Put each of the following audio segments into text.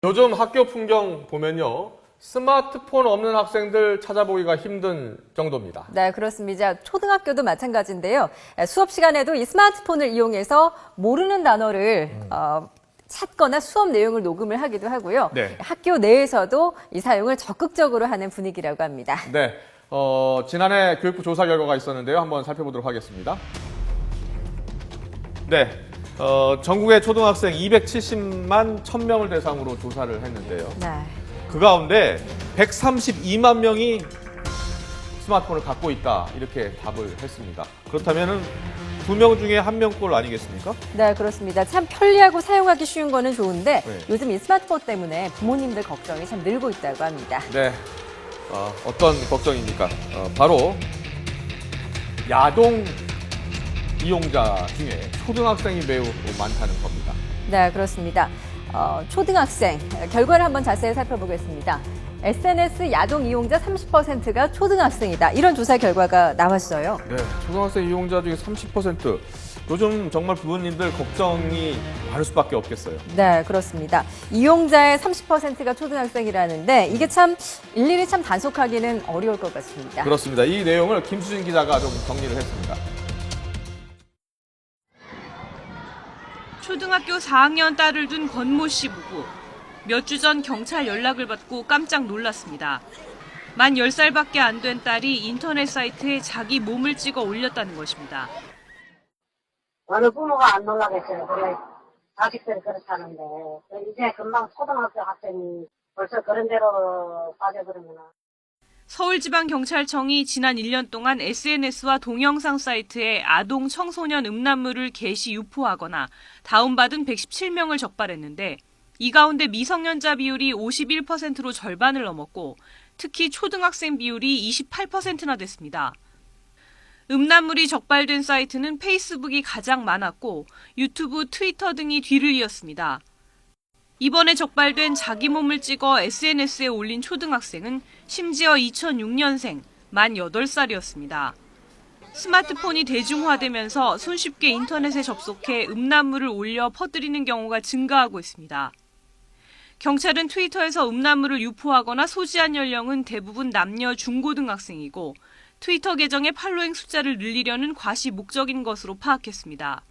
요즘 학교 풍경 보면요. 스마트폰 없는 학생들 찾아보기가 힘든 정도입니다. 네, 그렇습니다. 초등학교도 마찬가지인데요. 수업 시간에도 이 스마트폰을 이용해서 모르는 단어를 찾거나 수업 내용을 녹음을 하기도 하고요. 네. 학교 내에서도 이 사용을 적극적으로 하는 분위기라고 합니다. 네, 지난해 교육부 조사 결과가 있었는데요. 한번 살펴보도록 하겠습니다. 네, 전국의 초등학생 270만 1000명을 대상으로 조사를 했는데요. 네. 그 가운데 132만 명이 스마트폰을 갖고 있다 이렇게 답을 했습니다. 그렇다면은 2명 중에 1명꼴 아니겠습니까? 네, 그렇습니다. 참 편리하고 사용하기 쉬운 거는 좋은데 네. 요즘 이 스마트폰 때문에 부모님들 걱정이 참 늘고 있다고 합니다. 네, 어떤 걱정입니까? 바로 야동 이용자 중에 초등학생이 매우 많다는 겁니다. 네, 그렇습니다. 초등학생 결과를 한번 자세히 살펴보겠습니다. SNS 야동 이용자 30%가 초등학생이다. 이런 조사 결과가 나왔어요. 네, 초등학생 이용자 중에 30%. 요즘 정말 부모님들 걱정이 많을 수밖에 없겠어요. 네, 그렇습니다. 이용자의 30%가 초등학생이라는데 이게 참 일일이 참 단속하기는 어려울 것 같습니다. 그렇습니다. 이 내용을 김수진 기자가 좀 정리를 했습니다. 초등학교 4학년 딸을 둔 권모 씨 부부. 몇 주 전 경찰 연락을 받고 깜짝 놀랐습니다. 만 10살밖에 안 된 딸이 인터넷 사이트에 자기 몸을 찍어 올렸다는 것입니다. 어느 부모가 안 놀라겠어요. 그래, 자식들이 그렇다는데. 이제 금방 초등학교 학생이 벌써 그런 데로 빠져버리면. 서울지방경찰청이 지난 1년 동안 SNS와 동영상 사이트에 아동 청소년 음란물을 게시 유포하거나 다운받은 117명을 적발했는데 이 가운데 미성년자 비율이 51%로 절반을 넘었고 특히 초등학생 비율이 28%나 됐습니다. 음란물이 적발된 사이트는 페이스북이 가장 많았고 유튜브, 트위터 등이 뒤를 이었습니다. 이번에 적발된 자기 몸을 찍어 SNS에 올린 초등학생은 심지어 2006년생, 만 8살이었습니다. 스마트폰이 대중화되면서 손쉽게 인터넷에 접속해 음란물을 올려 퍼뜨리는 경우가 증가하고 있습니다. 경찰은 트위터에서 음란물을 유포하거나 소지한 연령은 대부분 남녀 중고등학생이고 트위터 계정의 팔로잉 숫자를 늘리려는 과시 목적인 것으로 파악했습니다.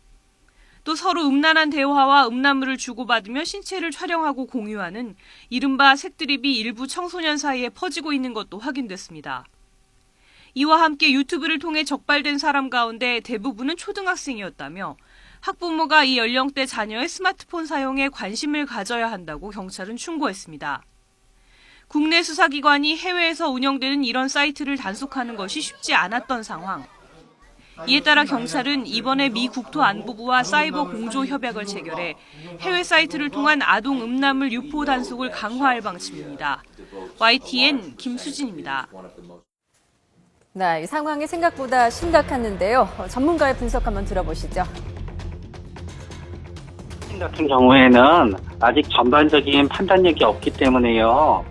또 서로 음란한 대화와 음란물을 주고받으며 신체를 촬영하고 공유하는 이른바 색드립이 일부 청소년 사이에 퍼지고 있는 것도 확인됐습니다. 이와 함께 유튜브를 통해 적발된 사람 가운데 대부분은 초등학생이었다며 학부모가 이 연령대 자녀의 스마트폰 사용에 관심을 가져야 한다고 경찰은 충고했습니다. 국내 수사기관이 해외에서 운영되는 이런 사이트를 단속하는 것이 쉽지 않았던 상황. 이에 따라 경찰은 이번에 미 국토안보부와 사이버 공조 협약을 체결해 해외 사이트를 통한 아동 음란물 유포 단속을 강화할 방침입니다. YTN 김수진입니다. 네, 이 상황이 생각보다 심각했는데요. 전문가의 분석 한번 들어보시죠. 같은 경우에는 아직 전반적인 판단력이 없기 때문에요.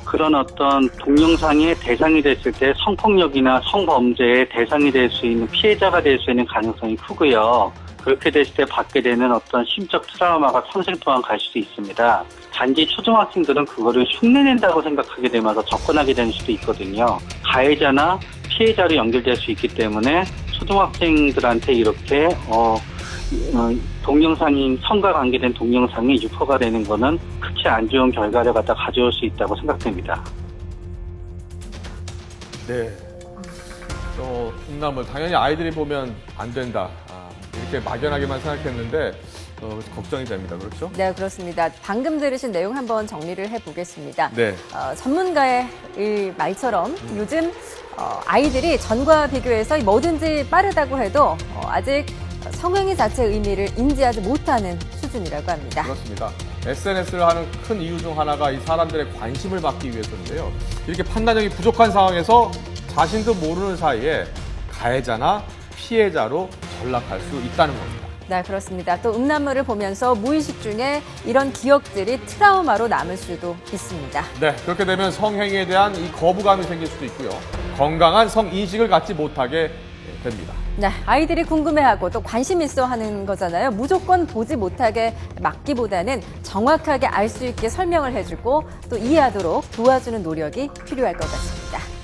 그런 어떤 동영상의 대상이 됐을 때 성폭력이나 성범죄의 대상이 될 수 있는 피해자가 될 수 있는 가능성이 크고요. 그렇게 됐을 때 받게 되는 어떤 심적 트라우마가 평생 동안 갈 수도 있습니다. 단지 초등학생들은 그거를 흉내낸다고 생각하게 되면서 접근하게 되는 수도 있거든요. 가해자나 피해자로 연결될 수 있기 때문에 초등학생들한테 이렇게 동영상이 성과 관계된 동영상이 유포가 되는 거는 크게 안 좋은 결과를 갖다 가져올 수 있다고 생각됩니다. 네, 음란물 당연히 아이들이 보면 안 된다. 이렇게 막연하게만 생각했는데 걱정이 됩니다. 그렇죠? 네, 그렇습니다. 방금 들으신 내용 한번 정리를 해보겠습니다. 네. 전문가의 이 말처럼 요즘 아이들이 전과 비교해서 뭐든지 빠르다고 해도 아직 성행위 자체의 의미를 인지하지 못하는 수준이라고 합니다. 그렇습니다. SNS를 하는 큰 이유 중 하나가 이 사람들의 관심을 받기 위해서인데요. 이렇게 판단력이 부족한 상황에서 자신도 모르는 사이에 가해자나 피해자로 전락할 수 있다는 겁니다. 네, 그렇습니다. 또 음란물을 보면서 무의식 중에 이런 기억들이 트라우마로 남을 수도 있습니다. 네, 그렇게 되면 성행위에 대한 이 거부감이 생길 수도 있고요. 건강한 성인식을 갖지 못하게 됩니다. 네, 아이들이 궁금해하고 또 관심 있어 하는 거잖아요. 무조건 보지 못하게 막기보다는 정확하게 알 수 있게 설명을 해주고 또 이해하도록 도와주는 노력이 필요할 것 같습니다.